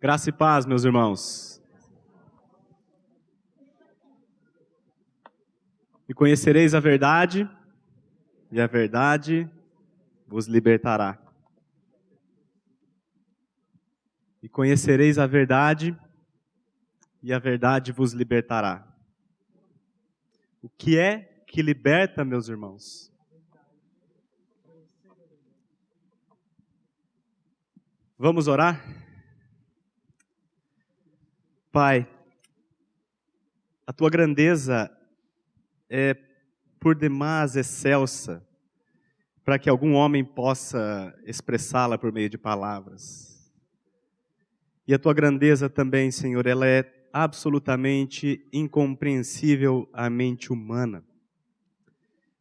Graça e paz, meus irmãos. E conhecereis a verdade, e a verdade vos libertará. E conhecereis a verdade, e a verdade vos libertará. O que é que liberta, meus irmãos? Vamos orar? Pai, a tua grandeza é por demais excelsa, para que algum homem possa expressá-la por meio de palavras. E a tua grandeza também, Senhor, ela é absolutamente incompreensível à mente humana.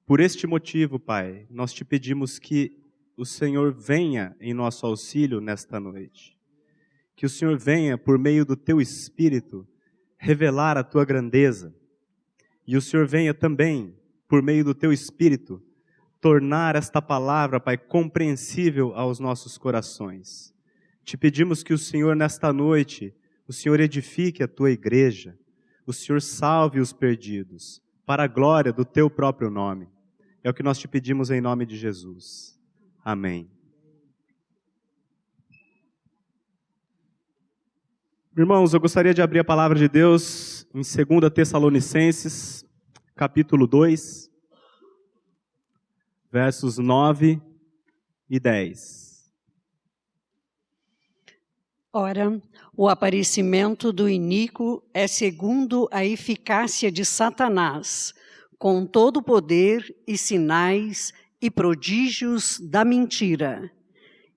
Por este motivo, Pai, nós te pedimos que o Senhor venha em nosso auxílio nesta noite. Que o Senhor venha, por meio do teu Espírito, revelar a tua grandeza. E o Senhor venha também, por meio do teu Espírito, tornar esta palavra, Pai, compreensível aos nossos corações. Te pedimos que o Senhor, nesta noite, o Senhor edifique a tua igreja, o Senhor salve os perdidos, para a glória do teu próprio nome. É o que nós te pedimos em nome de Jesus. Amém. Irmãos, eu gostaria de abrir a palavra de Deus em 2 Tessalonicenses, capítulo 2, versos 9 e 10. Ora, o aparecimento do iníquo é segundo a eficácia de Satanás, com todo o poder e sinais e prodígios da mentira,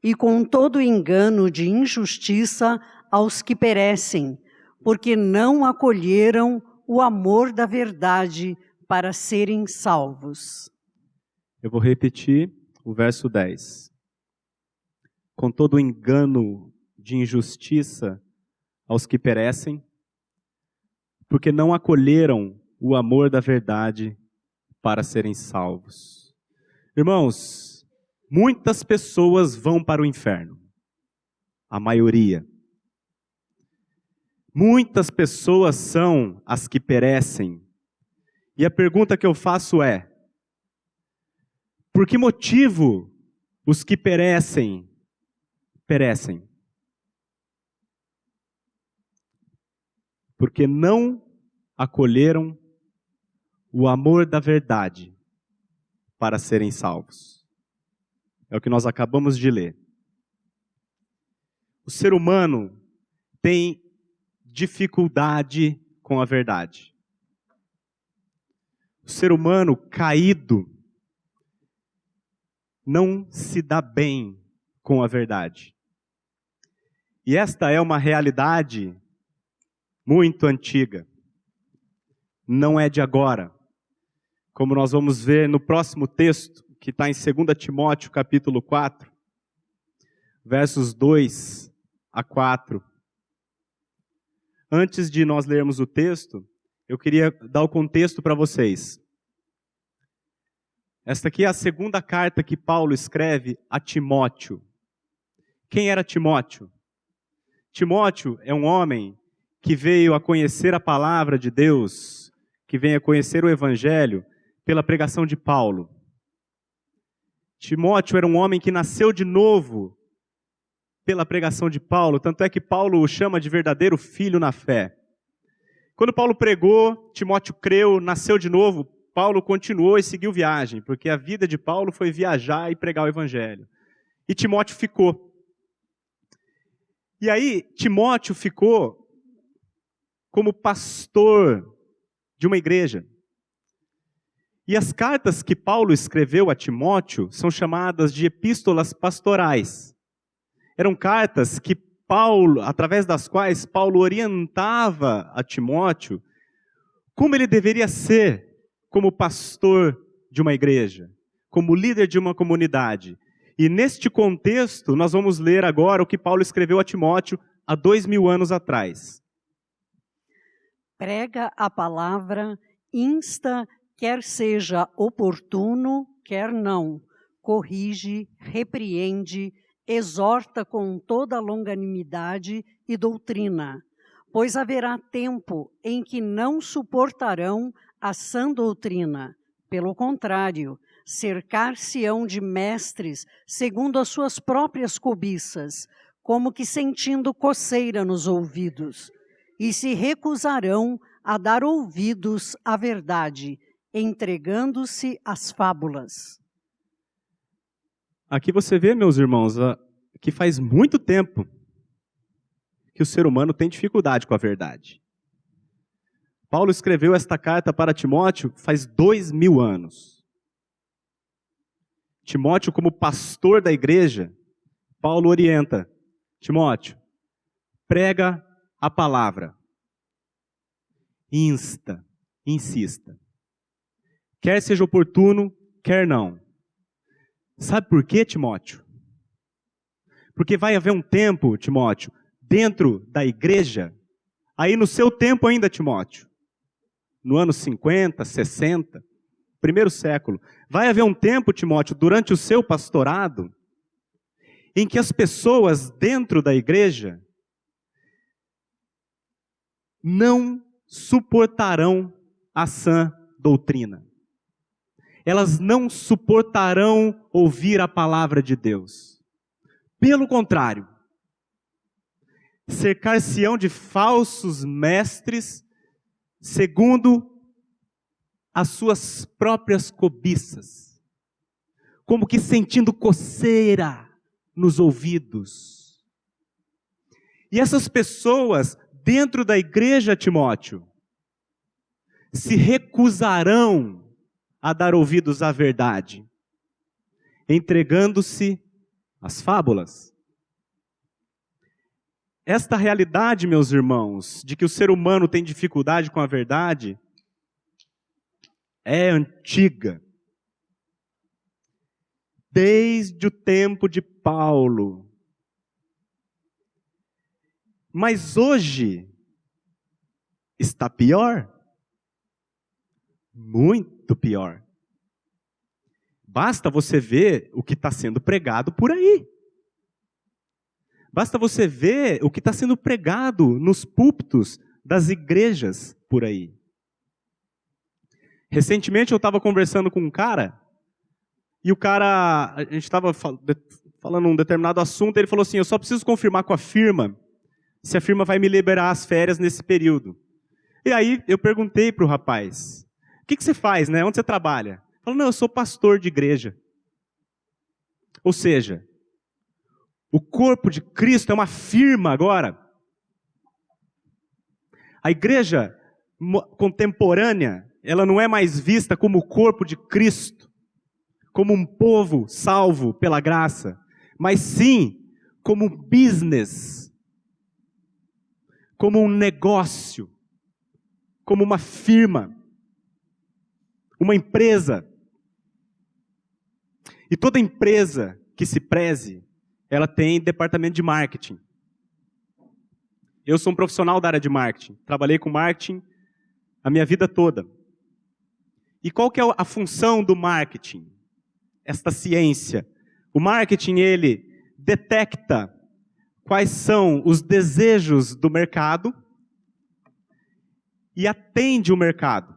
e com todo o engano de injustiça aos que perecem, porque não acolheram o amor da verdade para serem salvos. Eu vou repetir o verso 10. Com todo o engano de injustiça aos que perecem, porque não acolheram o amor da verdade para serem salvos. Irmãos, muitas pessoas vão para o inferno. A maioria. Muitas pessoas são as que perecem. E a pergunta que eu faço é: por que motivo os que perecem? Porque não acolheram o amor da verdade para serem salvos. É o que nós acabamos de ler. O ser humano tem dificuldade com a verdade. O ser humano caído não se dá bem com a verdade. E esta é uma realidade muito antiga. Não é de agora. Como nós vamos ver no próximo texto, que está em 2 Timóteo, capítulo 4, versos 2 a 4. Antes de nós lermos o texto, eu queria dar o contexto para vocês. Esta aqui é a segunda carta que Paulo escreve a Timóteo. Quem era Timóteo? Timóteo é um homem que veio a conhecer a palavra de Deus, que veio a conhecer o Evangelho pela pregação de Paulo. Timóteo era um homem que nasceu de novo pela pregação de Paulo, tanto é que Paulo o chama de verdadeiro filho na fé. Quando Paulo pregou, Timóteo creu, nasceu de novo, Paulo continuou e seguiu viagem, porque a vida de Paulo foi viajar e pregar o Evangelho. E Timóteo ficou. E aí, Timóteo ficou como pastor de uma igreja. E as cartas que Paulo escreveu a Timóteo são chamadas de epístolas pastorais. Eram cartas que Paulo, através das quais Paulo orientava a Timóteo como ele deveria ser como pastor de uma igreja, como líder de uma comunidade. E neste contexto, nós vamos ler agora o que Paulo escreveu a Timóteo há 2000 anos atrás. Prega a palavra, insta, quer seja oportuno, quer não, corrige, repreende, exorta com toda longanimidade e doutrina, pois haverá tempo em que não suportarão a sã doutrina. Pelo contrário, cercar-se-ão de mestres segundo as suas próprias cobiças, como que sentindo coceira nos ouvidos, e se recusarão a dar ouvidos à verdade, entregando-se às fábulas. Aqui você vê, meus irmãos, que faz muito tempo que o ser humano tem dificuldade com a verdade. Paulo escreveu esta carta para Timóteo faz 2000 anos. Timóteo, como pastor da igreja, Paulo orienta: Timóteo, prega a palavra, insta, insista. Quer seja oportuno, quer não. Sabe por quê, Timóteo? Porque vai haver um tempo, Timóteo, dentro da igreja, aí no seu tempo ainda, Timóteo, no ano 50, 60, primeiro século, vai haver um tempo, Timóteo, durante o seu pastorado, em que as pessoas dentro da igreja não suportarão a sã doutrina. Elas não suportarão ouvir a palavra de Deus. Pelo contrário, cercar-se-ão de falsos mestres, segundo as suas próprias cobiças, como que sentindo coceira nos ouvidos. E essas pessoas, dentro da igreja, Timóteo, se recusarão a dar ouvidos à verdade, entregando-se às fábulas. Esta realidade, meus irmãos, de que o ser humano tem dificuldade com a verdade, é antiga. Desde o tempo de Paulo. Mas hoje está pior. Muito pior. Basta você ver o que está sendo pregado por aí. Basta você ver o que está sendo pregado nos púlpitos das igrejas por aí. Recentemente eu estava conversando com um cara, e o cara, a gente estava falando um determinado assunto, ele falou assim: eu só preciso confirmar com a firma, se a firma vai me liberar as férias nesse período. E aí eu perguntei para o rapaz: o que você faz, né? Onde você trabalha? Ele falou: não, eu sou pastor de igreja. Ou seja, o corpo de Cristo é uma firma agora. A igreja contemporânea, ela não é mais vista como o corpo de Cristo, como um povo salvo pela graça, mas sim como um business, como um negócio, como uma firma, uma empresa. E toda empresa que se preze, ela tem departamento de marketing. Eu sou um profissional da área de marketing. Trabalhei com marketing a minha vida toda. E qual que é a função do marketing? Esta ciência. O marketing, ele detecta quais são os desejos do mercado e atende o mercado.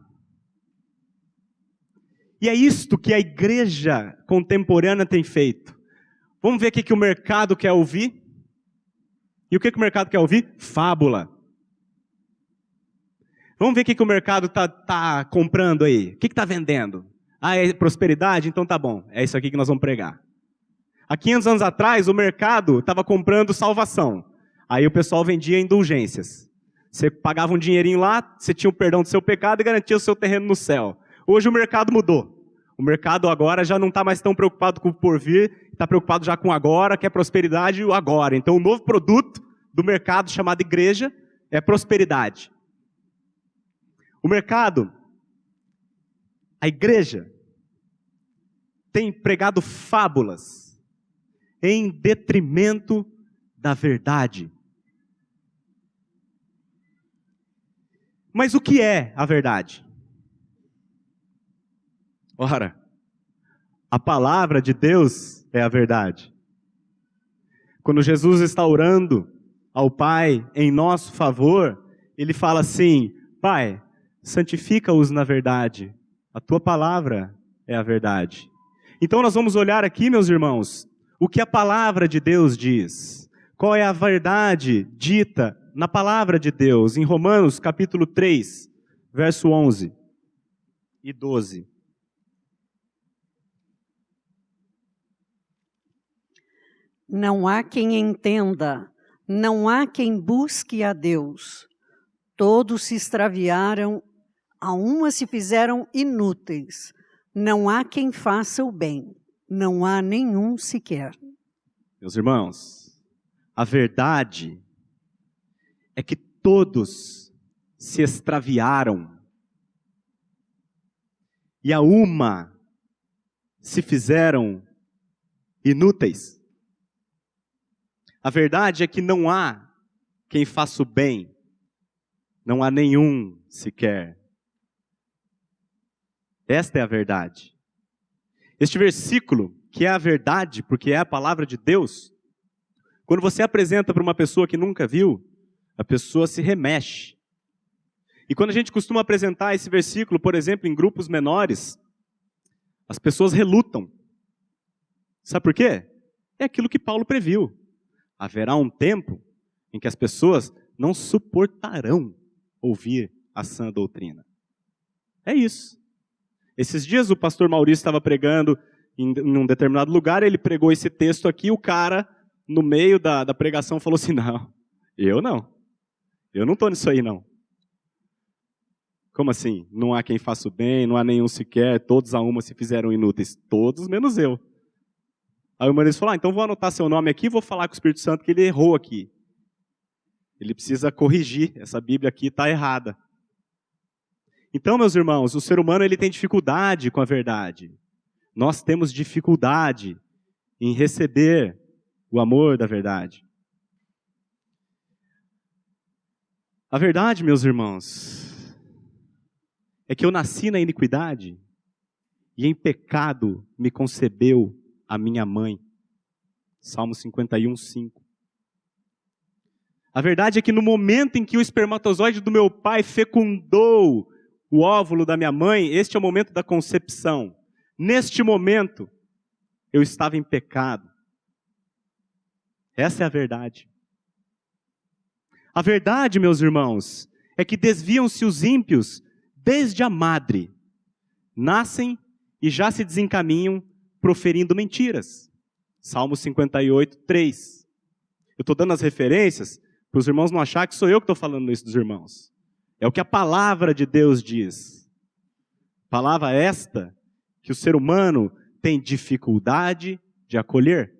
E é isto que a igreja contemporânea tem feito. Vamos ver o que o mercado quer ouvir? E o que o mercado quer ouvir? Fábula. Vamos ver o que o mercado está comprando aí. O que está vendendo? Ah, é prosperidade? Então tá bom. É isso aqui que nós vamos pregar. Há 500 anos atrás, o mercado estava comprando salvação. Aí o pessoal vendia indulgências. Você pagava um dinheirinho lá, você tinha o perdão do seu pecado e garantia o seu terreno no céu. Hoje o mercado mudou. O mercado agora já não está mais tão preocupado com o porvir, está preocupado já com o agora, que é prosperidade e o agora. Então o novo produto do mercado chamado igreja é prosperidade. O mercado, a igreja, tem pregado fábulas em detrimento da verdade. Mas o que é a verdade? Ora, a palavra de Deus é a verdade. Quando Jesus está orando ao Pai em nosso favor, ele fala assim: Pai, santifica-os na verdade, a tua palavra é a verdade. Então nós vamos olhar aqui, meus irmãos, o que a palavra de Deus diz. Qual é a verdade dita na palavra de Deus, em Romanos capítulo 3, verso 11 e 12. Não há quem entenda, não há quem busque a Deus. Todos se extraviaram, a uma se fizeram inúteis. Não há quem faça o bem, não há nenhum sequer. Meus irmãos, a verdade é que todos se extraviaram e a uma se fizeram inúteis. A verdade é que não há quem faça o bem, não há nenhum sequer. Esta é a verdade. Este versículo, que é a verdade, porque é a palavra de Deus, quando você apresenta para uma pessoa que nunca viu, a pessoa se remexe. E quando a gente costuma apresentar esse versículo, por exemplo, em grupos menores, as pessoas relutam. Sabe por quê? É aquilo que Paulo previu. Haverá um tempo em que as pessoas não suportarão ouvir a sã doutrina. É isso. Esses dias o pastor Maurício estava pregando em um determinado lugar, ele pregou esse texto aqui, o cara, no meio da pregação, falou assim: não, eu não estou nisso aí não. Como assim? Não há quem faça o bem, não há nenhum sequer, todos a uma se fizeram inúteis. Todos menos eu. Aí o Maurício falou: então vou anotar seu nome aqui e vou falar com o Espírito Santo que ele errou aqui. Ele precisa corrigir, essa Bíblia aqui está errada. Então, meus irmãos, o ser humano ele tem dificuldade com a verdade. Nós temos dificuldade em receber o amor da verdade. A verdade, meus irmãos, é que eu nasci na iniquidade e em pecado me concebeu a minha mãe. Salmo 51, 5. A verdade é que no momento em que o espermatozoide do meu pai fecundou o óvulo da minha mãe, este é o momento da concepção. Neste momento, eu estava em pecado. Essa é a verdade. A verdade, meus irmãos, é que desviam-se os ímpios desde a madre. Nascem e já se desencaminham proferindo mentiras. Salmo 58, 3. Eu estou dando as referências para os irmãos não acharem que sou eu que estou falando isso dos irmãos. É o que a palavra de Deus diz. Palavra esta que o ser humano tem dificuldade de acolher.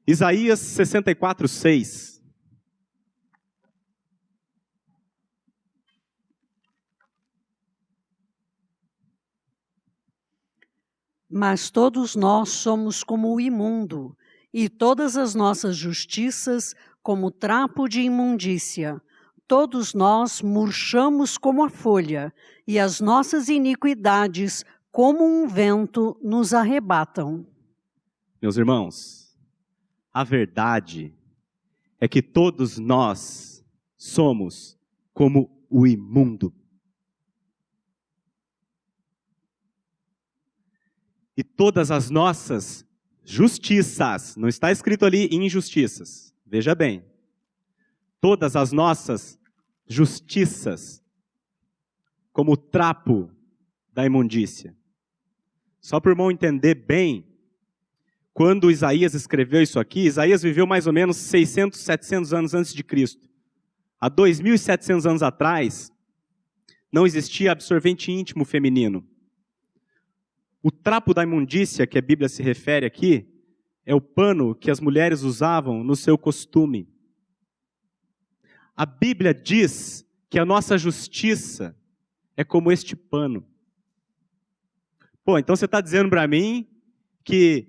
Isaías 64, 6. Mas todos nós somos como o imundo, e todas as nossas justiças como trapo de imundícia. Todos nós murchamos como a folha, e as nossas iniquidades, como um vento, nos arrebatam. Meus irmãos, a verdade é que todos nós somos como o imundo. E todas as nossas justiças, não está escrito ali injustiças, veja bem. Todas as nossas justiças, como o trapo da imundícia. Só para o irmão entender bem, quando Isaías escreveu isso aqui, Isaías viveu mais ou menos 600, 700 anos antes de Cristo. Há 2.700 anos atrás, não existia absorvente íntimo feminino. O trapo da imundícia, que a Bíblia se refere aqui, é o pano que as mulheres usavam no seu costume. A Bíblia diz que a nossa justiça é como este pano. Pô, então você está dizendo para mim que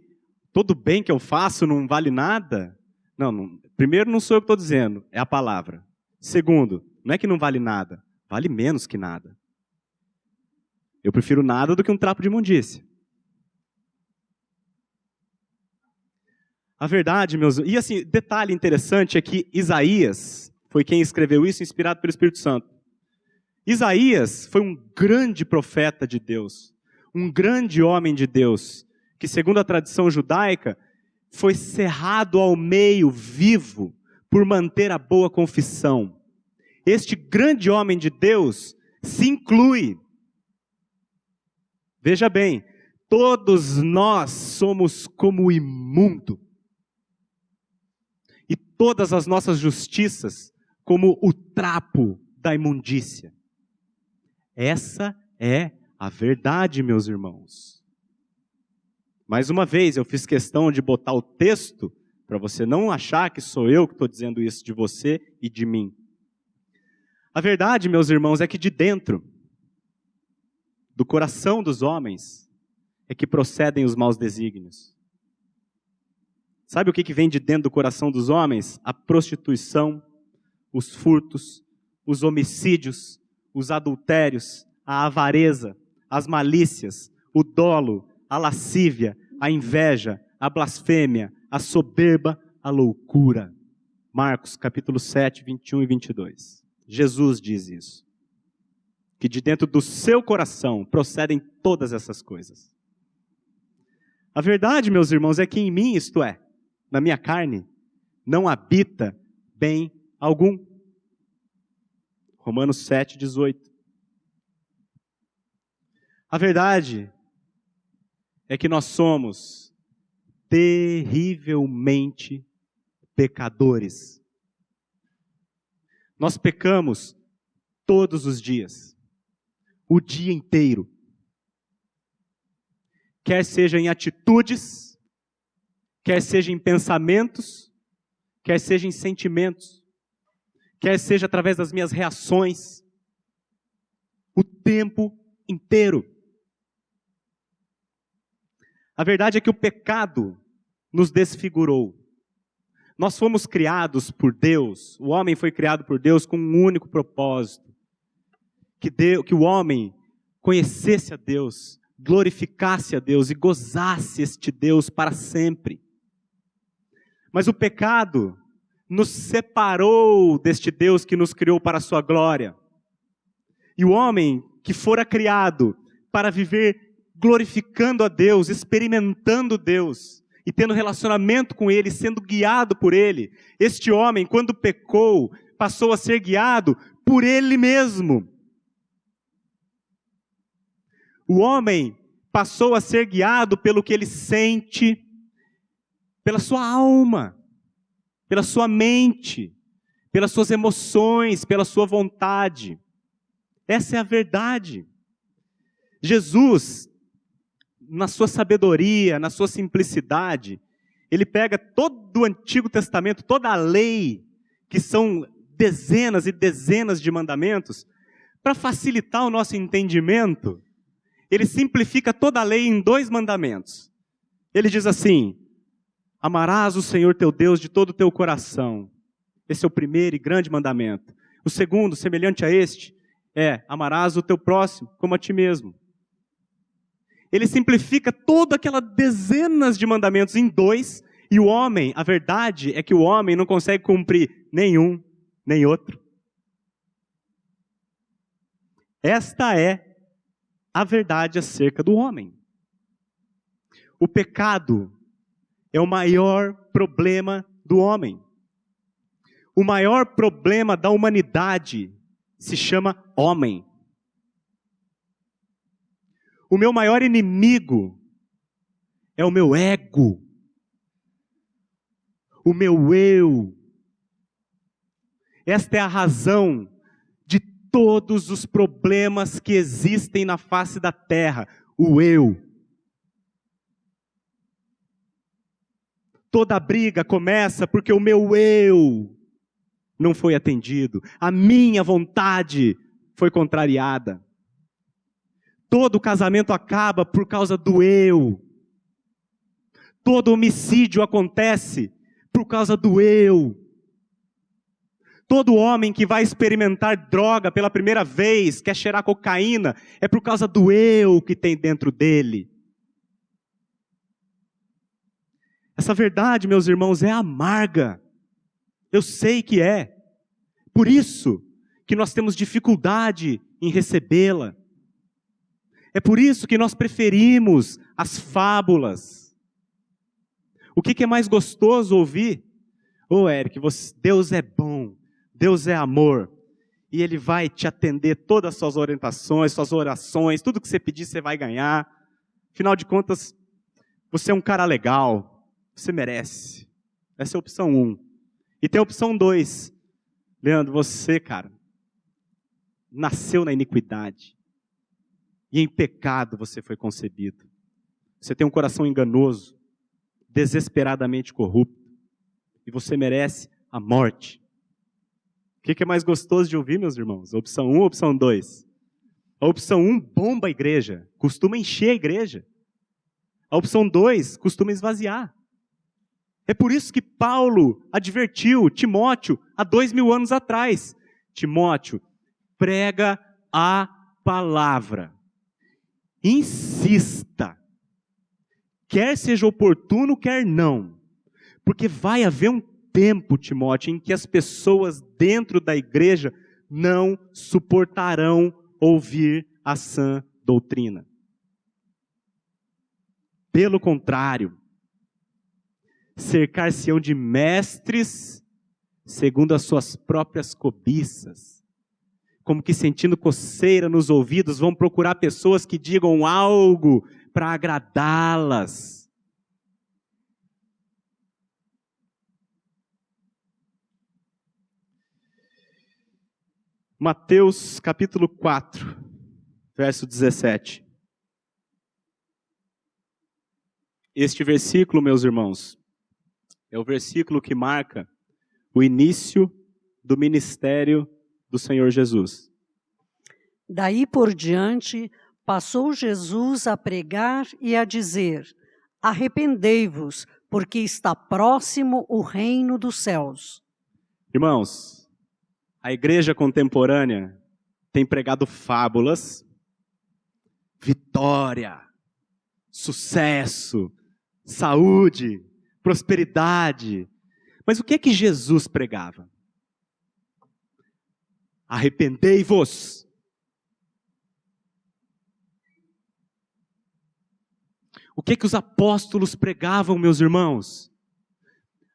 todo bem que eu faço não vale nada? Não, primeiro não sou eu que estou dizendo, é a palavra. Segundo, não é que não vale nada, vale menos que nada. Eu prefiro nada do que um trapo de imundícia. A verdade, meus... E assim, detalhe interessante é que Isaías foi quem escreveu isso, inspirado pelo Espírito Santo. Isaías foi um grande profeta de Deus, um grande homem de Deus, que segundo a tradição judaica, foi cerrado ao meio, vivo, por manter a boa confissão. Este grande homem de Deus se inclui. Veja bem, todos nós somos como o imundo. E todas as nossas justiças como o trapo da imundícia. Essa é a verdade, meus irmãos. Mais uma vez, eu fiz questão de botar o texto para você não achar que sou eu que estou dizendo isso de você e de mim. A verdade, meus irmãos, é que de dentro do coração dos homens é que procedem os maus desígnios. Sabe o que vem de dentro do coração dos homens? A prostituição, os furtos, os homicídios, os adultérios, a avareza, as malícias, o dolo, a lascívia, a inveja, a blasfêmia, a soberba, a loucura. Marcos capítulo 7, 21 e 22. Jesus diz isso. Que de dentro do seu coração procedem todas essas coisas. A verdade, meus irmãos, é que em mim, isto é, na minha carne, não habita bem algum. Romanos 7, 18. A verdade é que nós somos terrivelmente pecadores. Nós pecamos todos os dias, o dia inteiro. Quer seja em atitudes, quer seja em pensamentos, quer seja em sentimentos, quer seja através das minhas reações, o tempo inteiro. A verdade é que o pecado nos desfigurou. Nós fomos criados por Deus, o homem foi criado por Deus com um único propósito. Que o homem conhecesse a Deus, glorificasse a Deus e gozasse este Deus para sempre. Mas o pecado nos separou deste Deus que nos criou para a sua glória. E o homem que fora criado para viver glorificando a Deus, experimentando Deus, e tendo relacionamento com Ele, sendo guiado por Ele, este homem, quando pecou, passou a ser guiado por Ele mesmo. O homem passou a ser guiado pelo que ele sente, pela sua alma, pela sua mente, pelas suas emoções, pela sua vontade. Essa é a verdade. Jesus, na sua sabedoria, na sua simplicidade, ele pega todo o Antigo Testamento, toda a lei, que são dezenas e dezenas de mandamentos, para facilitar o nosso entendimento, ele simplifica toda a lei em 2 mandamentos. Ele diz assim: amarás o Senhor teu Deus de todo o teu coração. Esse é o primeiro e grande mandamento. O segundo, semelhante a este, é: amarás o teu próximo como a ti mesmo. Ele simplifica toda aquela dezenas de mandamentos em 2, e o homem, a verdade é que o homem não consegue cumprir nenhum, nem outro. Esta é a verdade acerca do homem. O pecado é o maior problema do homem. O maior problema da humanidade se chama homem. O meu maior inimigo é o meu ego, o meu eu. Esta é a razão de todos os problemas que existem na face da terra, o eu. Toda briga começa porque o meu eu não foi atendido, a minha vontade foi contrariada. Todo casamento acaba por causa do eu. Todo homicídio acontece por causa do eu. Todo homem que vai experimentar droga pela primeira vez, quer cheirar cocaína, é por causa do eu que tem dentro dele. Essa verdade, meus irmãos, é amarga. Eu sei que é. Por isso que nós temos dificuldade em recebê-la. É por isso que nós preferimos as fábulas. O que é mais gostoso ouvir? Eric, Deus é bom, Deus é amor. E Ele vai te atender todas as suas orientações, suas orações, tudo que você pedir você vai ganhar. Afinal de contas, você é um cara legal, você merece. Essa é a opção 1. E tem a opção 2. Leandro, você, cara, nasceu na iniquidade. E em pecado você foi concebido. Você tem um coração enganoso, desesperadamente corrupto. E você merece a morte. O que é mais gostoso de ouvir, meus irmãos? A opção 1 ou a opção 2? A opção 1 bomba a igreja, costuma encher a igreja. A opção 2 costuma esvaziar. É por isso que Paulo advertiu Timóteo há 2000 anos atrás. Timóteo, prega a palavra. Insista. Quer seja oportuno, quer não. Porque vai haver um tempo, Timóteo, em que as pessoas dentro da igreja não suportarão ouvir a sã doutrina. Pelo contrário, cercar-se-ão de mestres segundo as suas próprias cobiças. Como que sentindo coceira nos ouvidos, vão procurar pessoas que digam algo para agradá-las. Mateus capítulo 4, verso 17. Este versículo, meus irmãos, é o versículo que marca o início do ministério do Senhor Jesus. Daí por diante, passou Jesus a pregar e a dizer: arrependei-vos, porque está próximo o reino dos céus. Irmãos, a igreja contemporânea tem pregado fábulas, vitória, sucesso, saúde, prosperidade. Mas o que é que Jesus pregava? Arrependei-vos. O que é que os apóstolos pregavam, meus irmãos?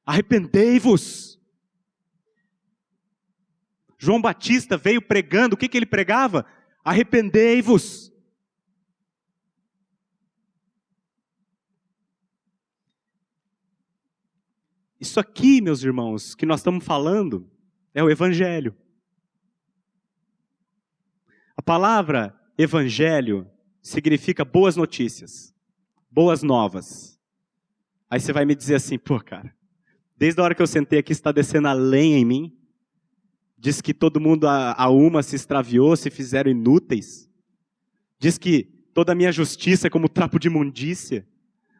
Arrependei-vos. João Batista veio pregando, o que ele pregava? Arrependei-vos. Isso aqui, meus irmãos, que nós estamos falando, é o Evangelho. A palavra Evangelho significa boas notícias, boas novas. Aí você vai me dizer assim, pô, cara, desde a hora que eu sentei aqui, está descendo a lenha em mim. Diz que todo mundo a uma se extraviou, se fizeram inúteis. Diz que toda a minha justiça é como trapo de imundícia.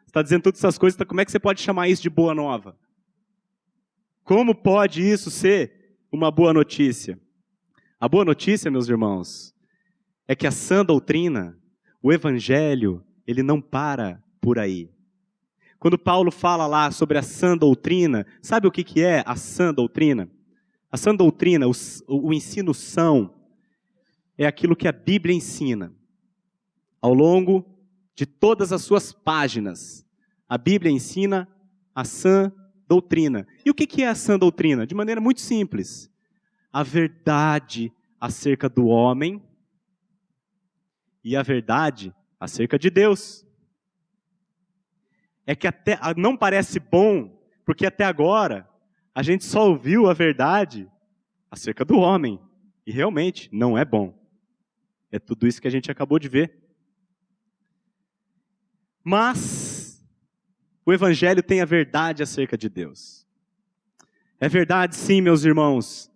Você está dizendo todas essas coisas, então como é que você pode chamar isso de boa nova? Como pode isso ser uma boa notícia? A boa notícia, meus irmãos, é que a sã doutrina, o Evangelho, ele não para por aí. Quando Paulo fala lá sobre a sã doutrina, sabe o que é a sã doutrina? A sã doutrina, o ensino são, é aquilo que a Bíblia ensina. Ao longo de todas as suas páginas, a Bíblia ensina a sã doutrina. E o que é a sã doutrina? De maneira muito simples. A verdade acerca do homem e a verdade acerca de Deus. É que até não parece bom, porque até agora a gente só ouviu a verdade acerca do homem. E realmente não é bom. É tudo isso que a gente acabou de ver. Mas o Evangelho tem a verdade acerca de Deus. É verdade, sim, meus irmãos,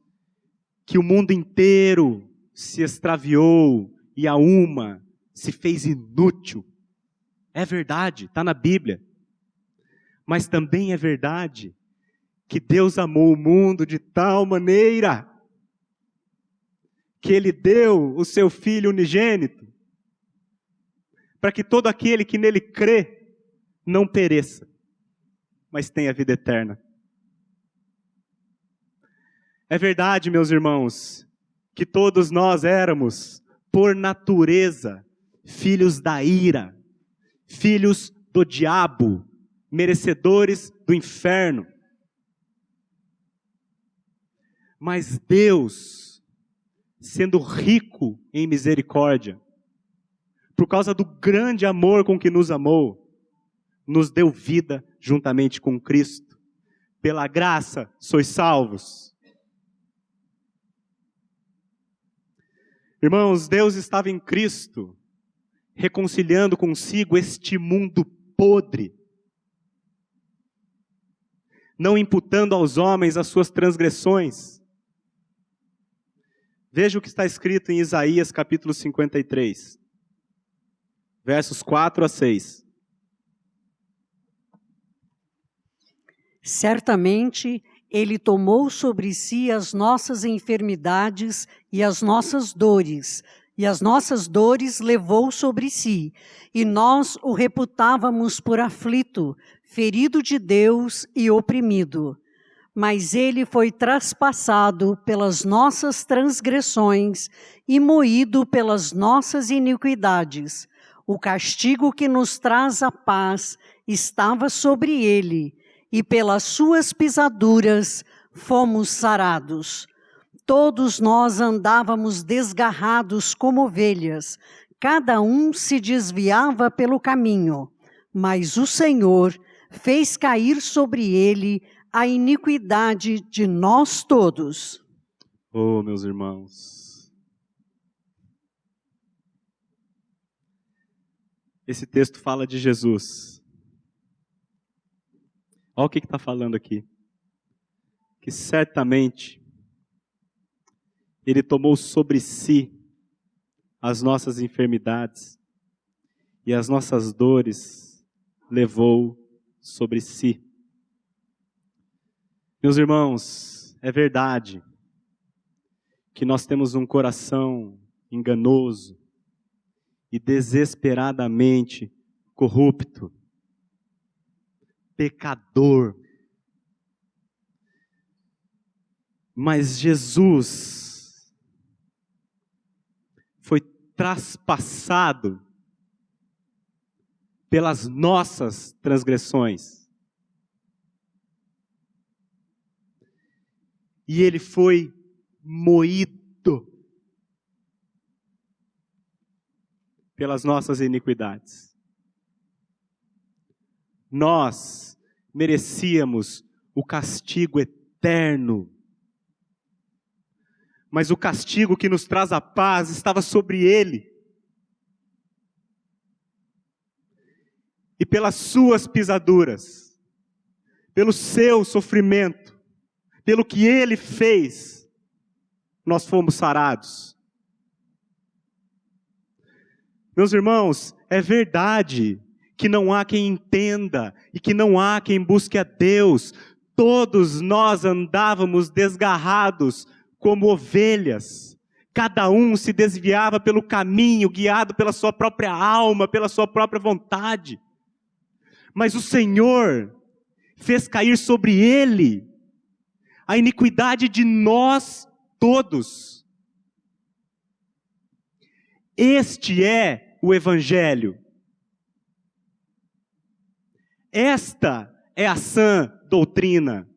que o mundo inteiro se extraviou e a uma se fez inútil. É verdade, está na Bíblia. Mas também é verdade que Deus amou o mundo de tal maneira que Ele deu o seu Filho unigênito para que todo aquele que nele crê não pereça, mas tem a vida eterna. É verdade, meus irmãos, que todos nós éramos, por natureza, filhos da ira, filhos do diabo, merecedores do inferno. Mas Deus, sendo rico em misericórdia, por causa do grande amor com que nos amou, nos deu vida juntamente com Cristo. Pela graça sois salvos. Irmãos, Deus estava em Cristo, reconciliando consigo este mundo podre, não imputando aos homens as suas transgressões. Veja o que está escrito em Isaías capítulo 53, versos 4 a 6. Certamente, Ele tomou sobre si as nossas enfermidades e as nossas dores levou sobre si, e nós o reputávamos por aflito, ferido de Deus e oprimido. Mas ele foi traspassado pelas nossas transgressões e moído pelas nossas iniquidades. O castigo que nos traz a paz estava sobre ele, e pelas suas pisaduras fomos sarados. Todos nós andávamos desgarrados como ovelhas, cada um se desviava pelo caminho, mas o Senhor fez cair sobre ele a iniquidade de nós todos. Oh, meus irmãos, esse texto fala de Jesus. Olha o que está falando aqui. Que certamente Ele tomou sobre si as nossas enfermidades e as nossas dores levou sobre si. Meus irmãos, é verdade que nós temos um coração enganoso e desesperadamente corrupto, pecador. Mas Jesus foi traspassado pelas nossas transgressões. E ele foi moído pelas nossas iniquidades. Nós merecíamos o castigo eterno. Mas o castigo que nos traz a paz estava sobre ele. E pelas suas pisaduras, pelo seu sofrimento, pelo que ele fez, nós fomos sarados. Meus irmãos, é verdade que não há quem entenda e que não há quem busque a Deus. Todos nós andávamos desgarrados como ovelhas. Cada um se desviava pelo caminho, guiado pela sua própria alma, pela sua própria vontade. Mas o Senhor fez cair sobre ele a iniquidade de nós todos. Este é o Evangelho. Esta é a sã doutrina.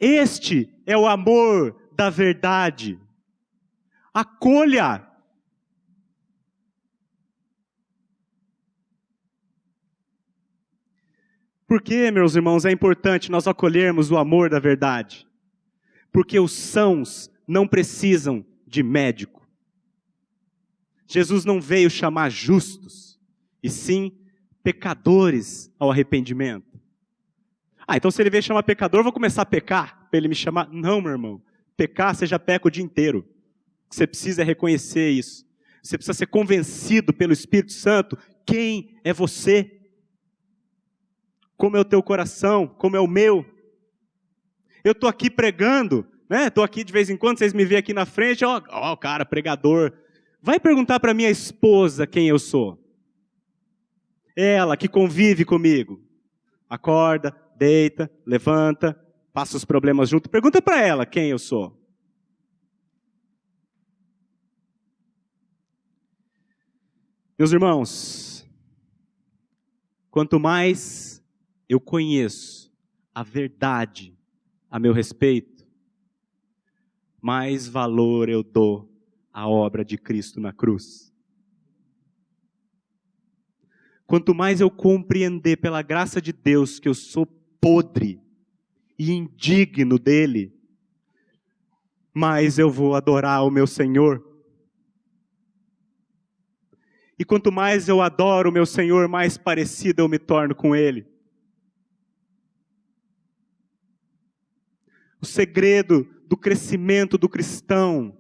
Este é o amor da verdade. Acolha. Por que, meus irmãos, é importante nós acolhermos o amor da verdade? Porque os sãos não precisam de médico. Jesus não veio chamar justos, e sim pecadores ao arrependimento. Então se ele veio chamar pecador, eu vou começar a pecar para ele me chamar? Não, meu irmão. Pecar, você já peca o dia inteiro. Você precisa reconhecer isso. Você precisa ser convencido pelo Espírito Santo quem é você. Como é o teu coração, como é o meu. Eu estou aqui pregando, né? Estou aqui de vez em quando, vocês me veem aqui na frente, ó, cara, pregador. Vai perguntar para minha esposa quem eu sou. Ela que convive comigo. Acorda, deita, levanta, passa os problemas junto. Pergunta para ela quem eu sou. Meus irmãos, quanto mais eu conheço a verdade a meu respeito, mais valor eu dou à obra de Cristo na cruz. Quanto mais eu compreender pela graça de Deus que eu sou podre e indigno dele, mais eu vou adorar o meu Senhor. E quanto mais eu adoro o meu Senhor, mais parecido eu me torno com ele. O segredo do crescimento do cristão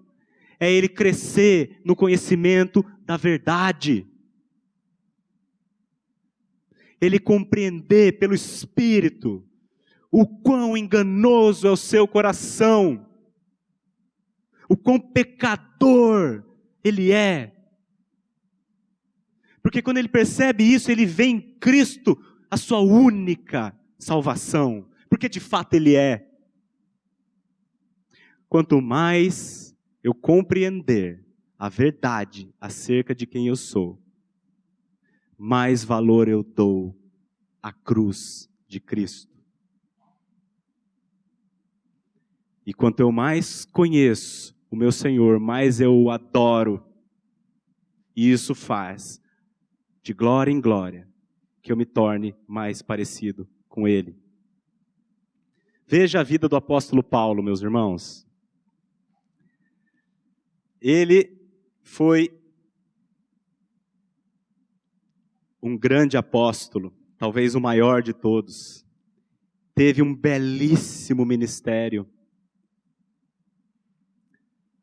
é ele crescer no conhecimento da verdade. Ele compreender pelo Espírito o quão enganoso é o seu coração, o quão pecador ele é. Porque quando ele percebe isso, ele vê em Cristo a sua única salvação, porque de fato ele é. Quanto mais eu compreender a verdade acerca de quem eu sou, mais valor eu dou à cruz de Cristo. E quanto eu mais conheço o meu Senhor, mais eu o adoro. E isso faz, de glória em glória, que eu me torne mais parecido com Ele. Veja a vida do apóstolo Paulo, meus irmãos. Ele foi um grande apóstolo, talvez o maior de todos. Teve um belíssimo ministério,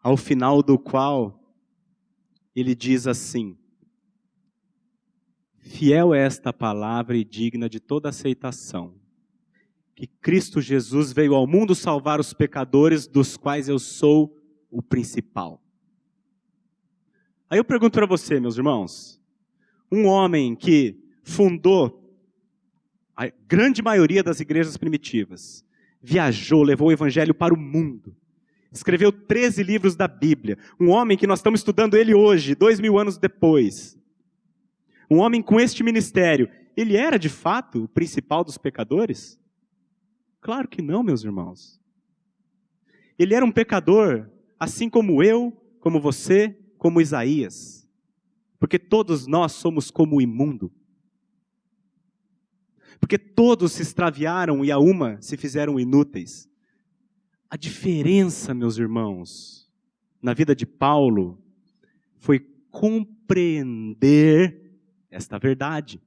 ao final do qual ele diz assim: fiel é esta palavra e digna de toda aceitação, que Cristo Jesus veio ao mundo salvar os pecadores, dos quais eu sou o principal. Aí eu pergunto para você, meus irmãos, um homem que fundou a grande maioria das igrejas primitivas, viajou, levou o evangelho para o mundo, escreveu 13 livros da Bíblia, um homem que nós estamos estudando ele hoje, 2000 anos depois, um homem com este ministério, ele era de fato o principal dos pecadores? Claro que não, meus irmãos. Ele era um pecador, assim como eu, como você, como Isaías. Porque todos nós somos como o imundo. Porque todos se extraviaram e a uma se fizeram inúteis. A diferença, meus irmãos, na vida de Paulo, foi compreender esta verdade.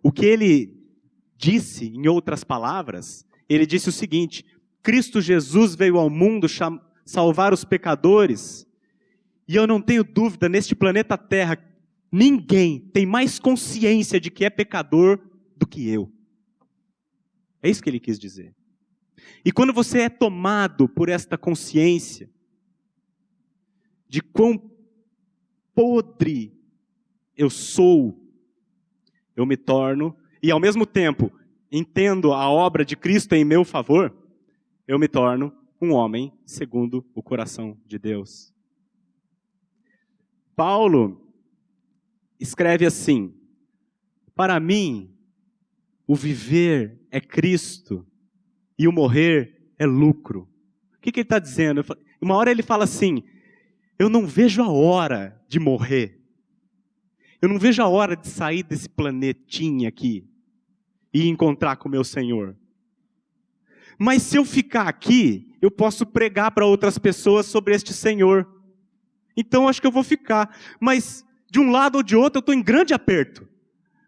O que ele disse, em outras palavras, ele disse o seguinte: Cristo Jesus veio ao mundo salvar os pecadores, e eu não tenho dúvida, neste planeta Terra, ninguém tem mais consciência de que é pecador do que eu. É isso que ele quis dizer. E quando você é tomado por esta consciência de quão podre eu sou, eu me torno, e ao mesmo tempo entendo a obra de Cristo em meu favor, eu me torno um homem segundo o coração de Deus. Paulo escreve assim: para mim, o viver é Cristo e o morrer é lucro. O que ele está dizendo? Uma hora ele fala assim: eu não vejo a hora de morrer. Eu não vejo a hora de sair desse planetinha aqui e encontrar com o meu Senhor. Mas se eu ficar aqui, eu posso pregar para outras pessoas sobre este Senhor. Então acho que eu vou ficar. Mas de um lado ou de outro eu estou em grande aperto.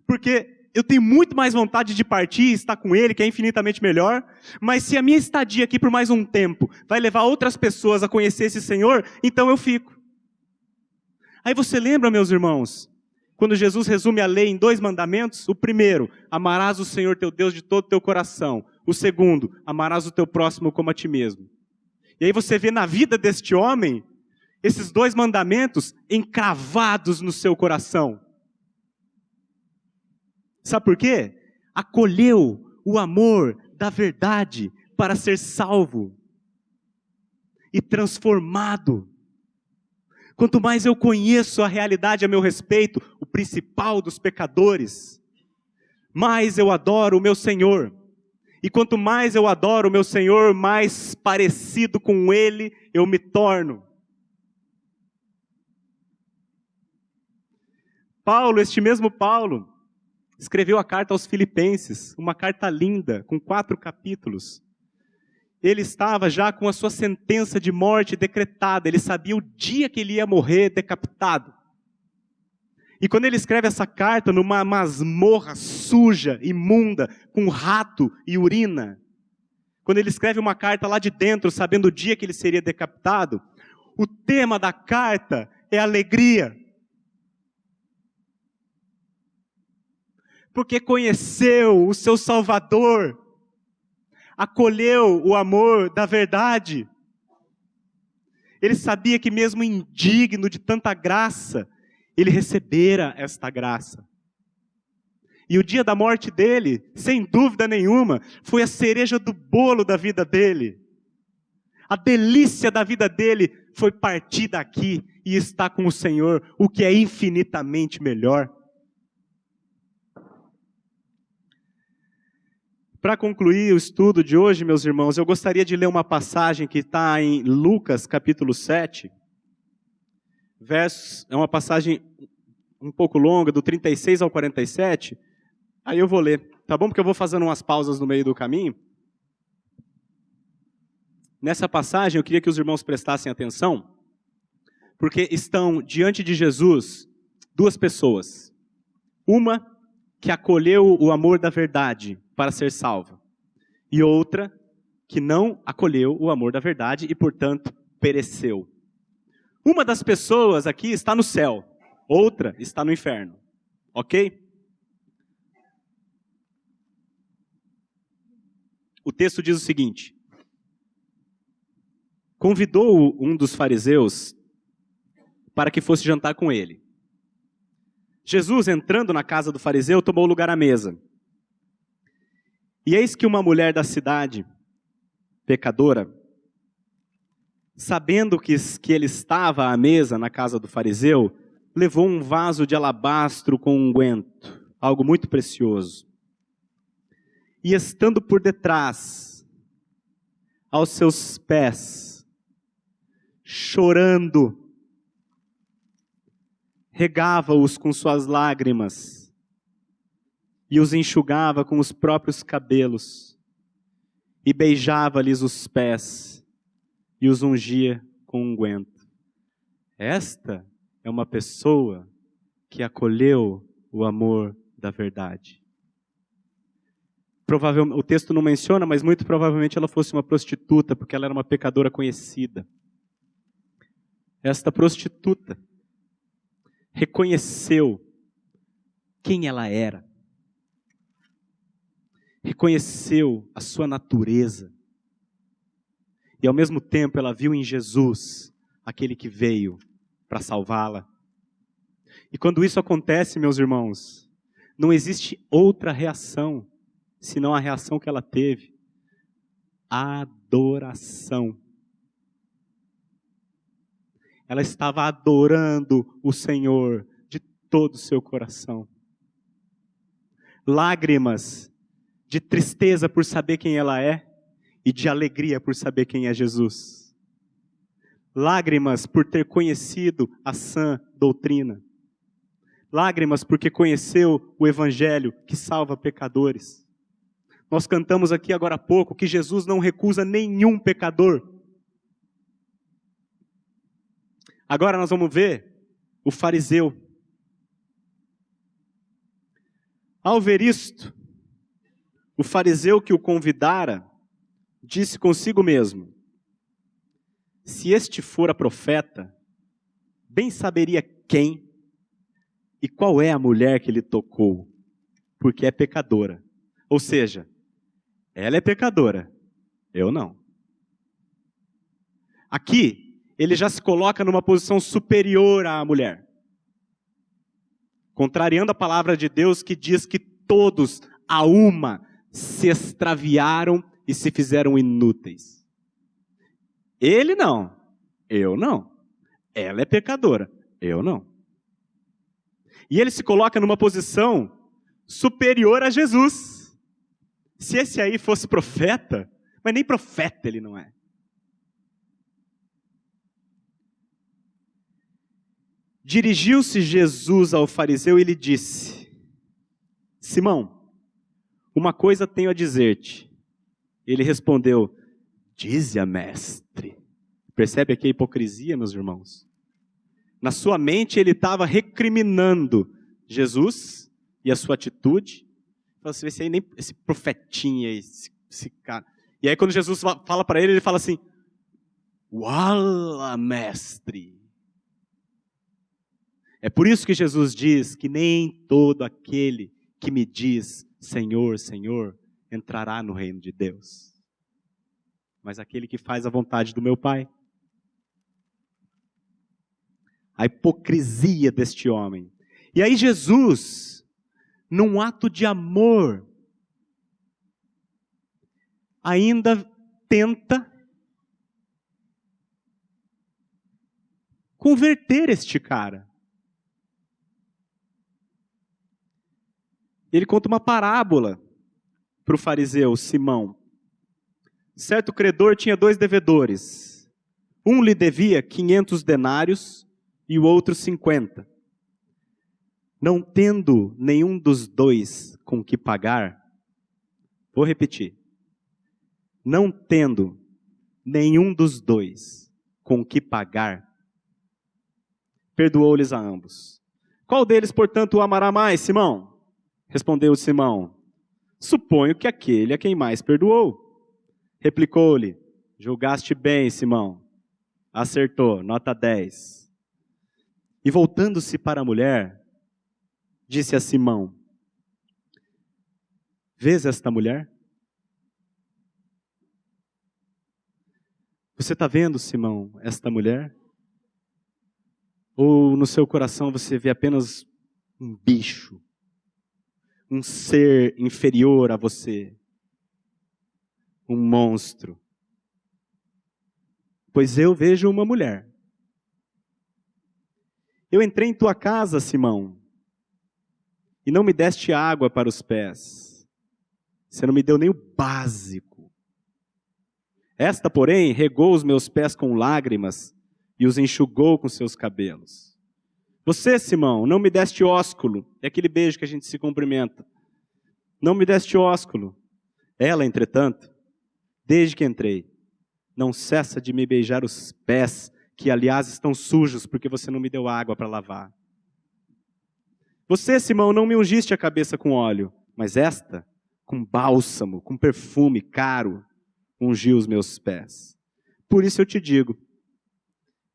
Porque eu tenho muito mais vontade de partir e estar com Ele, que é infinitamente melhor. Mas se a minha estadia aqui por mais um tempo vai levar outras pessoas a conhecer esse Senhor, então eu fico. Aí você lembra, meus irmãos, quando Jesus resume a lei em 2 mandamentos? O primeiro, amarás o Senhor teu Deus de todo o teu coração. O segundo, amarás o teu próximo como a ti mesmo. E aí você vê na vida deste homem, esses 2 mandamentos encravados no seu coração. Sabe por quê? Acolheu o amor da verdade para ser salvo e transformado. Quanto mais eu conheço a realidade a meu respeito, o principal dos pecadores, mais eu adoro o meu Senhor. E quanto mais eu adoro o meu Senhor, mais parecido com Ele eu me torno. Paulo, este mesmo Paulo, escreveu a carta aos Filipenses, uma carta linda, com 4 capítulos. Ele estava já com a sua sentença de morte decretada, ele sabia o dia que ele ia morrer decapitado. E quando ele escreve essa carta numa masmorra suja, imunda, com rato e urina, quando ele escreve uma carta lá de dentro, sabendo o dia que ele seria decapitado, o tema da carta é alegria. Porque conheceu o seu Salvador, acolheu o amor da verdade. Ele sabia que mesmo indigno de tanta graça, ele recebera esta graça. E o dia da morte dele, sem dúvida nenhuma, foi a cereja do bolo da vida dele. A delícia da vida dele foi partir daqui e estar com o Senhor, o que é infinitamente melhor. Para concluir o estudo de hoje, meus irmãos, eu gostaria de ler uma passagem que está em Lucas, capítulo 7. É uma passagem um pouco longa, do 36 ao 47. Aí eu vou ler, tá bom? Porque eu vou fazendo umas pausas no meio do caminho. Nessa passagem, eu queria que os irmãos prestassem atenção, porque estão diante de Jesus 2 pessoas. Uma que acolheu o amor da verdade para ser salva, e outra que não acolheu o amor da verdade e, portanto, pereceu. Uma das pessoas aqui está no céu, outra está no inferno, ok? O texto diz o seguinte: convidou um dos fariseus para que fosse jantar com ele. Jesus, entrando na casa do fariseu, tomou lugar à mesa. E eis que uma mulher da cidade, pecadora, sabendo que ele estava à mesa na casa do fariseu, levou um vaso de alabastro com unguento, algo muito precioso. E estando por detrás, aos seus pés, chorando, regava-os com suas lágrimas e os enxugava com os próprios cabelos e beijava-lhes os pés e os ungia com unguento. Esta é uma pessoa que acolheu o amor da verdade. Provavelmente, o texto não menciona, mas muito provavelmente ela fosse uma prostituta, porque ela era uma pecadora conhecida. Esta prostituta reconheceu quem ela era. Reconheceu a sua natureza. E ao mesmo tempo ela viu em Jesus aquele que veio para salvá-la. E quando isso acontece, meus irmãos, não existe outra reação senão a reação que ela teve: adoração. Ela estava adorando o Senhor de todo o seu coração. Lágrimas de tristeza por saber quem ela é e de alegria por saber quem é Jesus. Lágrimas por ter conhecido a sã doutrina. Lágrimas porque conheceu o Evangelho que salva pecadores. Nós cantamos aqui agora há pouco que Jesus não recusa nenhum pecador. Agora nós vamos ver o fariseu. Ao ver isto, o fariseu que o convidara disse consigo mesmo: se este fora profeta, bem saberia quem e qual é a mulher que lhe tocou, porque é pecadora. Ou seja, ela é pecadora, eu não. Aqui, ele já se coloca numa posição superior à mulher. Contrariando a palavra de Deus que diz que todos, a uma, se extraviaram e se fizeram inúteis. Ele não, eu não. Ela é pecadora, eu não. E ele se coloca numa posição superior a Jesus. Se esse aí fosse profeta, mas nem profeta ele não é. Dirigiu-se Jesus ao fariseu e lhe disse: Simão, uma coisa tenho a dizer-te. Ele respondeu: dize-a, mestre. Percebe aqui a hipocrisia, meus irmãos? Na sua mente ele estava recriminando Jesus e a sua atitude. Você vê se aí nem esse profetinha, esse cara. E aí quando Jesus fala para ele fala assim: uala, mestre. É por isso que Jesus diz que nem todo aquele que me diz Senhor, Senhor, entrará no reino de Deus, mas aquele que faz a vontade do meu Pai. A hipocrisia deste homem. E aí Jesus, num ato de amor, ainda tenta converter este cara. Ele conta uma parábola para o fariseu Simão. Certo credor tinha 2 devedores. Um lhe devia 500 denários e o outro 50. Não tendo nenhum dos dois com que pagar, vou repetir. Não tendo nenhum dos dois com que pagar, perdoou-lhes a ambos. Qual deles, portanto, o amará mais, Simão? Respondeu Simão: suponho que aquele a quem mais perdoou. Replicou-lhe: julgaste bem, Simão. Acertou, nota 10. E voltando-se para a mulher, disse a Simão: vês esta mulher? Você está vendo, Simão, esta mulher? Ou no seu coração você vê apenas um bicho? Um ser inferior a você? Um monstro? Pois eu vejo uma mulher. Eu entrei em tua casa, Simão, e não me deste água para os pés. Você não me deu nem o básico. Esta, porém, regou os meus pés com lágrimas e os enxugou com seus cabelos. Você, Simão, não me deste ósculo. É aquele beijo que a gente se cumprimenta. Não me deste ósculo. Ela, entretanto, desde que entrei, não cessa de me beijar os pés, que aliás estão sujos, porque você não me deu água para lavar. Você, Simão, não me ungiste a cabeça com óleo, mas esta, com bálsamo, com perfume caro, ungiu os meus pés. Por isso eu te digo,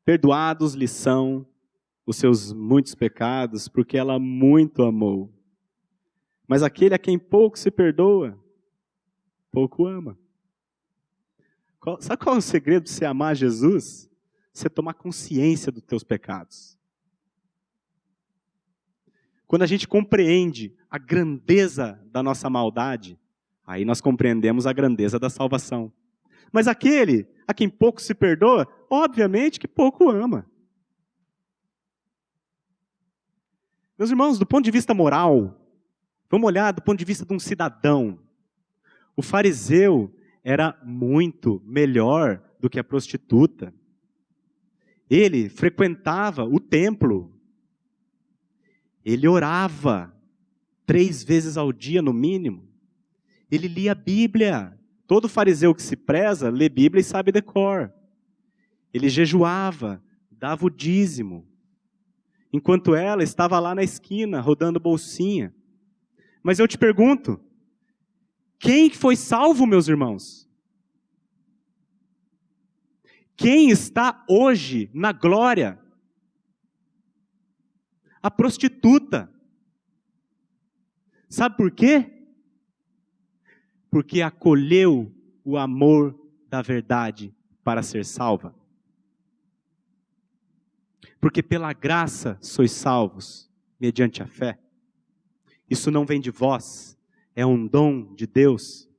perdoados lhe são os seus muitos pecados, porque ela muito amou. Mas aquele a quem pouco se perdoa, pouco ama. Sabe qual é o segredo de você amar Jesus? Você tomar consciência dos teus pecados. Quando a gente compreende a grandeza da nossa maldade, aí nós compreendemos a grandeza da salvação. Mas aquele a quem pouco se perdoa, obviamente que pouco ama. Meus irmãos, do ponto de vista moral, vamos olhar do ponto de vista de um cidadão. O fariseu era muito melhor do que a prostituta. Ele frequentava o templo. Ele orava 3 vezes ao dia, no mínimo. Ele lia a Bíblia. Todo fariseu que se preza, lê Bíblia e sabe decor. Ele jejuava, dava o dízimo. Enquanto ela estava lá na esquina, rodando bolsinha. Mas eu te pergunto, quem foi salvo, meus irmãos? Quem está hoje na glória? A prostituta. Sabe por quê? Porque acolheu o amor da verdade para ser salva. Porque pela graça sois salvos, mediante a fé. Isso não vem de vós, é um dom de Deus.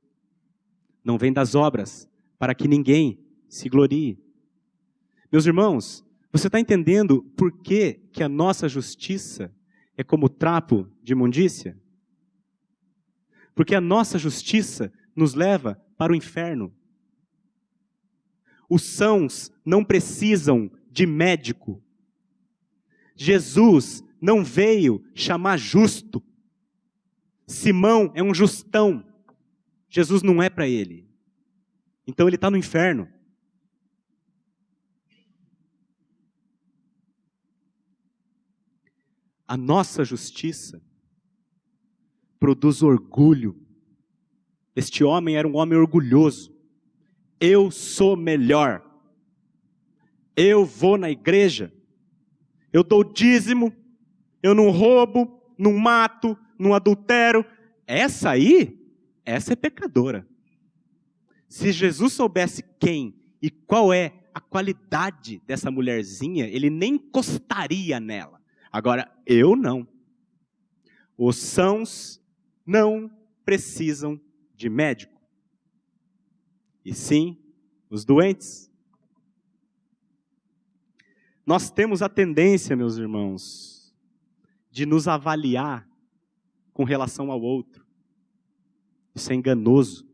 Não vem das obras, para que ninguém se glorie. Meus irmãos, você está entendendo por que que a nossa justiça é como trapo de imundícia? Porque a nossa justiça nos leva para o inferno. Os sãos não precisam de médico. Jesus não veio chamar justo. Simão é um justão. Jesus não é para ele. Então ele está no inferno. A nossa justiça produz orgulho. Este homem era um homem orgulhoso. Eu sou melhor. Eu vou na igreja. Eu dou dízimo. Eu não roubo, não mato, não adultero. Essa é pecadora. Se Jesus soubesse quem e qual é a qualidade dessa mulherzinha, ele nem encostaria nela. Agora, eu não. Os sãos não precisam de médico. E sim, os doentes. Nós temos a tendência, meus irmãos, de nos avaliar com relação ao outro. Isso é enganoso.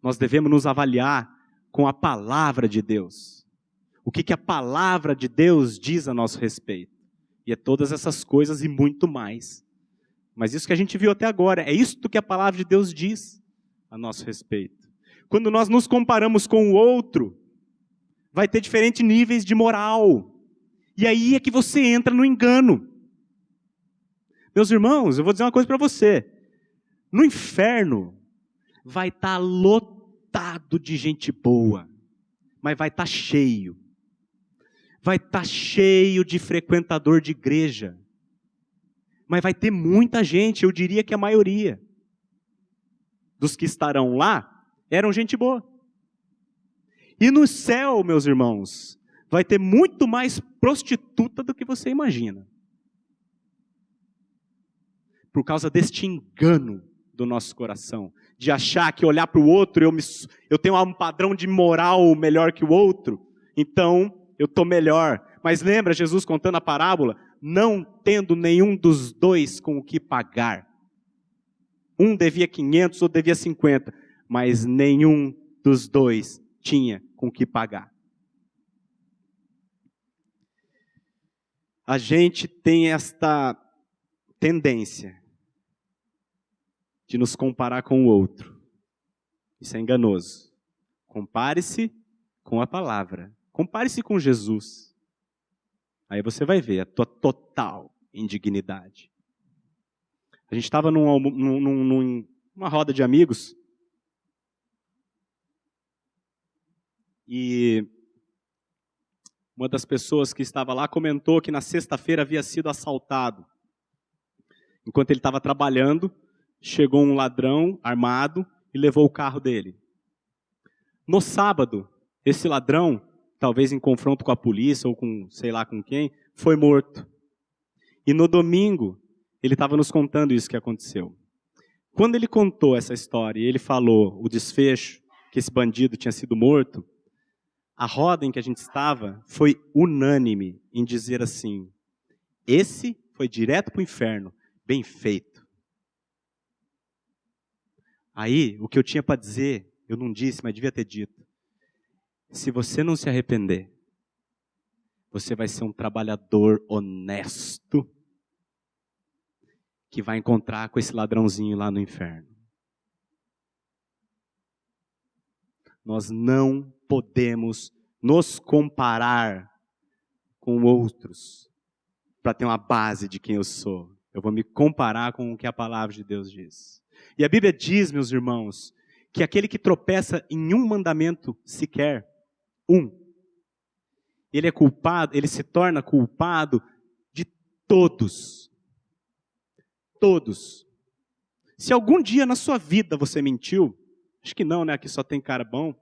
Nós devemos nos avaliar com a palavra de Deus. O que a palavra de Deus diz a nosso respeito. E é todas essas coisas e muito mais. Mas isso que a gente viu até agora, é isto que a palavra de Deus diz a nosso respeito. Quando nós nos comparamos com o outro, vai ter diferentes níveis de moral. E aí é que você entra no engano. Meus irmãos, eu vou dizer uma coisa para você. No inferno, vai estar lotado de gente boa, mas vai estar cheio. Vai estar cheio de frequentador de igreja. Mas vai ter muita gente, eu diria que a maioria dos que estarão lá eram gente boa. E no céu, meus irmãos, vai ter muito mais prostituta do que você imagina. Por causa deste engano do nosso coração, de achar que olhar para o outro, eu tenho um padrão de moral melhor que o outro, então eu estou melhor. Mas lembra Jesus contando a parábola? Não tendo nenhum dos dois com o que pagar. Um devia 500, outro devia 50, mas nenhum dos dois tinha com o que pagar. A gente tem esta tendência de nos comparar com o outro. Isso é enganoso. Compare-se com a palavra. Compare-se com Jesus. Aí você vai ver a tua total indignidade. A gente estava numa roda de amigos. E uma das pessoas que estava lá comentou que na sexta-feira havia sido assaltado. Enquanto ele estava trabalhando, chegou um ladrão armado e levou o carro dele. No sábado, esse ladrão, talvez em confronto com a polícia ou com sei lá com quem, foi morto. E no domingo, ele estava nos contando isso que aconteceu. Quando ele contou essa história e ele falou o desfecho, que esse bandido tinha sido morto, a roda em que a gente estava foi unânime em dizer assim: esse foi direto para o inferno, bem feito. Aí, o que eu tinha para dizer, eu não disse, mas devia ter dito. Se você não se arrepender, você vai ser um trabalhador honesto que vai encontrar com esse ladrãozinho lá no inferno. Nós não podemos nos comparar com outros para ter uma base de quem eu sou. Eu vou me comparar com o que a palavra de Deus diz. E a Bíblia diz, meus irmãos, que aquele que tropeça em um mandamento sequer, ele é culpado, ele se torna culpado de todos. Todos. Se algum dia na sua vida você mentiu, acho que não, né? Aqui só tem cara bom.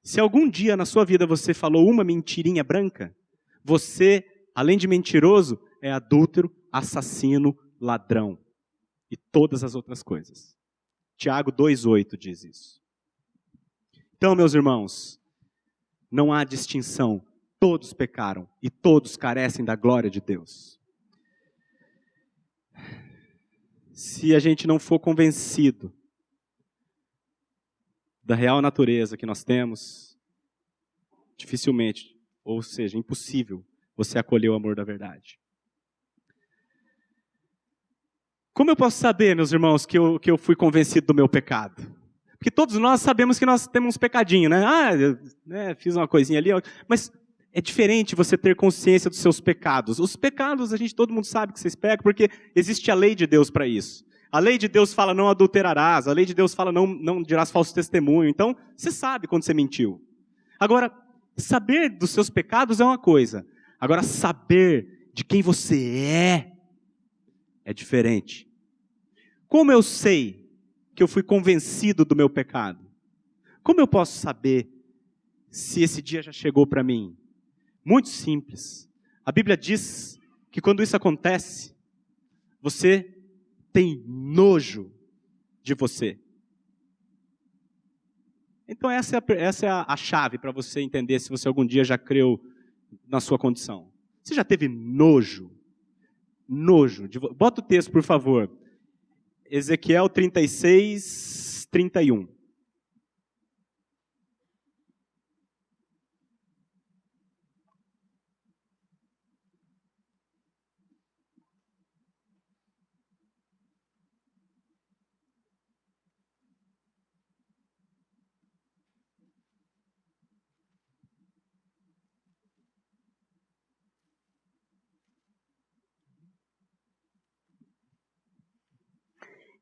Se algum dia na sua vida você falou uma mentirinha branca, você, além de mentiroso, é adúltero, assassino, ladrão e todas as outras coisas. Tiago 2,8 diz isso. Então, meus irmãos, não há distinção. Todos pecaram e todos carecem da glória de Deus. Se a gente não for convencido da real natureza que nós temos, dificilmente, ou seja, impossível, você acolher o amor da verdade. Como eu posso saber, meus irmãos, que eu fui convencido do meu pecado? Porque todos nós sabemos que nós temos uns pecadinhos, né? Fiz uma coisinha ali, mas é diferente você ter consciência dos seus pecados. Os pecados, todo mundo sabe que vocês pecam, porque existe a lei de Deus para isso. A lei de Deus fala não adulterarás, a lei de Deus fala não dirás falso testemunho. Então, você sabe quando você mentiu. Agora, saber dos seus pecados é uma coisa. Agora, saber de quem você é diferente. Como eu sei que eu fui convencido do meu pecado? Como eu posso saber se esse dia já chegou para mim? Muito simples. A Bíblia diz que quando isso acontece, você tem nojo de você. Então essa é a chave para você entender se você algum dia já creu na sua condição. Você já teve nojo? Bota o texto, por favor. Ezequiel 36, 31.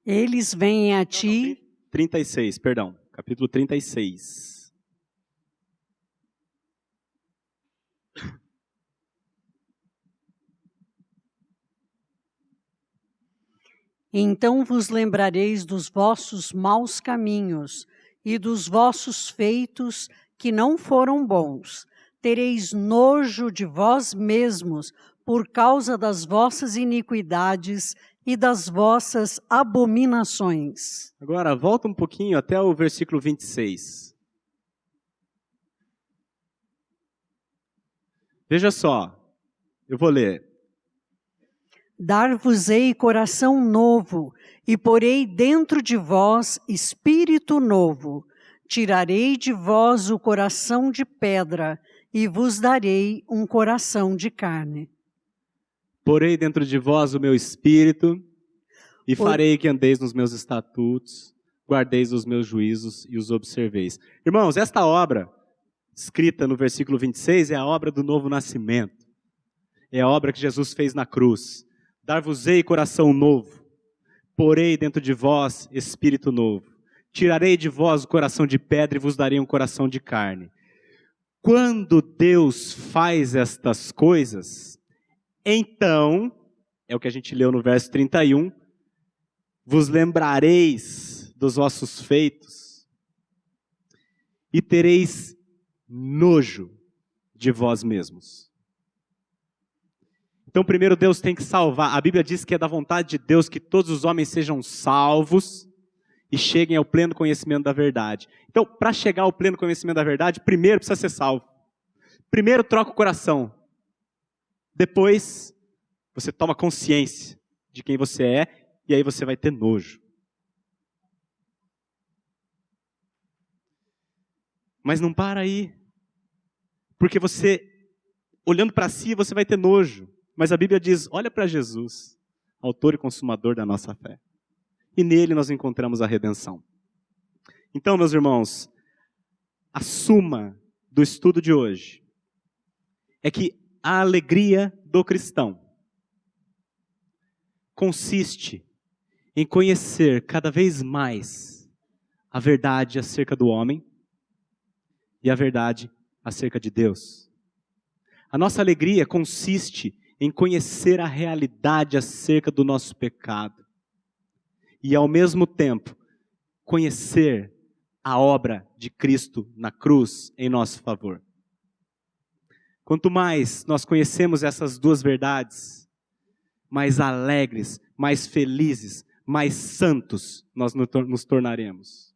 Eles vêm a ti... 36, perdão. Capítulo 36. Então vos lembrareis dos vossos maus caminhos e dos vossos feitos que não foram bons. Tereis nojo de vós mesmos por causa das vossas iniquidades e das vossas abominações. Agora, volta um pouquinho até o versículo 26. Veja só, eu vou ler. Dar-vos-ei coração novo, e porei dentro de vós espírito novo. Tirarei de vós o coração de pedra, e vos darei um coração de carne. Porei dentro de vós o meu espírito, e farei que andeis nos meus estatutos, guardeis os meus juízos e os observeis. Irmãos, esta obra, escrita no versículo 26, é a obra do novo nascimento. É a obra que Jesus fez na cruz. Dar-vos-ei coração novo, porei dentro de vós espírito novo. Tirarei de vós o coração de pedra e vos darei um coração de carne. Quando Deus faz estas coisas, então, é o que a gente leu no verso 31, vos lembrareis dos vossos feitos e tereis nojo de vós mesmos. Então, primeiro Deus tem que salvar. A Bíblia diz que é da vontade de Deus que todos os homens sejam salvos e cheguem ao pleno conhecimento da verdade. Então, para chegar ao pleno conhecimento da verdade, primeiro precisa ser salvo. Primeiro troca o coração. Depois, você toma consciência de quem você é e aí você vai ter nojo. Mas não para aí. Porque você, olhando para si, você vai ter nojo. Mas a Bíblia diz, olha para Jesus, autor e consumador da nossa fé. E nele nós encontramos a redenção. Então, meus irmãos, a suma do estudo de hoje é que a alegria do cristão consiste em conhecer cada vez mais a verdade acerca do homem e a verdade acerca de Deus. A nossa alegria consiste em conhecer a realidade acerca do nosso pecado e, ao mesmo tempo, conhecer a obra de Cristo na cruz em nosso favor. Quanto mais nós conhecemos essas duas verdades, mais alegres, mais felizes, mais santos nós nos tornaremos.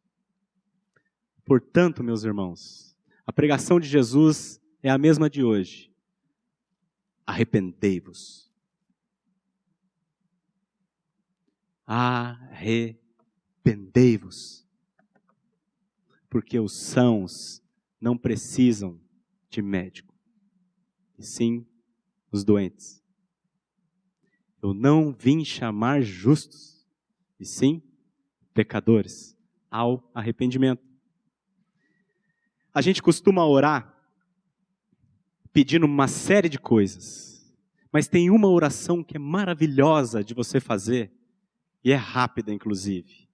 Portanto, meus irmãos, a pregação de Jesus é a mesma de hoje. Arrependei-vos. Arrependei-vos. Porque os sãos não precisam de médico, e sim os doentes. Eu não vim chamar justos, e sim pecadores, ao arrependimento. A gente costuma orar pedindo uma série de coisas, mas tem uma oração que é maravilhosa de você fazer, e é rápida inclusive.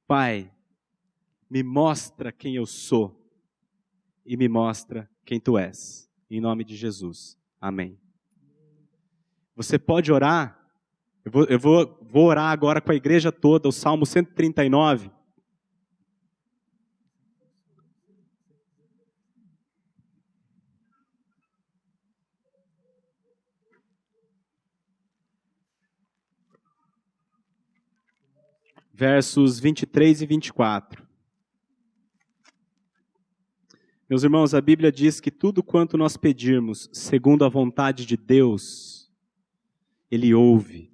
Pai, me mostra quem eu sou, e me mostra quem tu és. Em nome de Jesus. Amém. Você pode orar, eu vou orar agora com a igreja toda, o Salmo 139. Versos 23 e 24. Meus irmãos, a Bíblia diz que tudo quanto nós pedirmos, segundo a vontade de Deus, Ele ouve.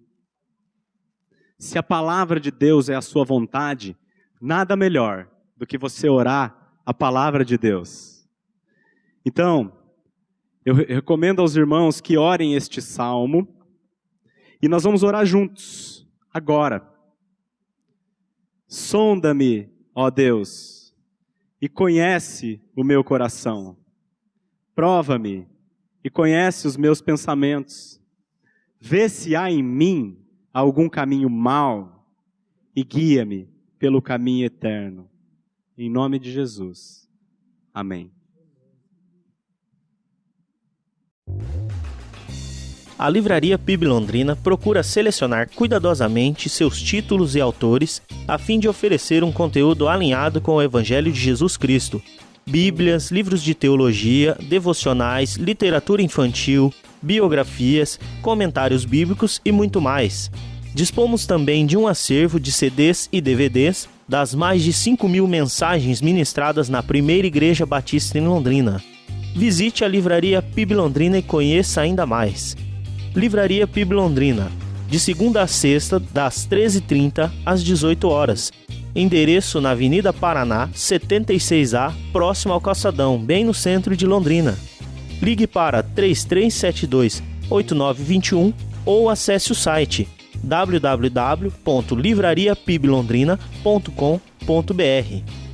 Se a palavra de Deus é a sua vontade, nada melhor do que você orar a palavra de Deus. Então, eu recomendo aos irmãos que orem este salmo, e nós vamos orar juntos, agora. Sonda-me, ó Deus, e conhece o meu coração. Prova-me e conhece os meus pensamentos. Vê se há em mim algum caminho mau e guia-me pelo caminho eterno. Em nome de Jesus. Amém. A Livraria PIB Londrina procura selecionar cuidadosamente seus títulos e autores a fim de oferecer um conteúdo alinhado com o Evangelho de Jesus Cristo. Bíblias, livros de teologia, devocionais, literatura infantil, biografias, comentários bíblicos e muito mais. Dispomos também de um acervo de CDs e DVDs das mais de 5.000 mensagens ministradas na Primeira Igreja Batista em Londrina. Visite a Livraria PIB Londrina e conheça ainda mais. Livraria PIB Londrina, de segunda a sexta, das 13h30 às 18 horas. Endereço na Avenida Paraná, 76A, próximo ao Calçadão, bem no centro de Londrina. Ligue para 3372-8921 ou acesse o site www.livrariapiblondrina.com.br.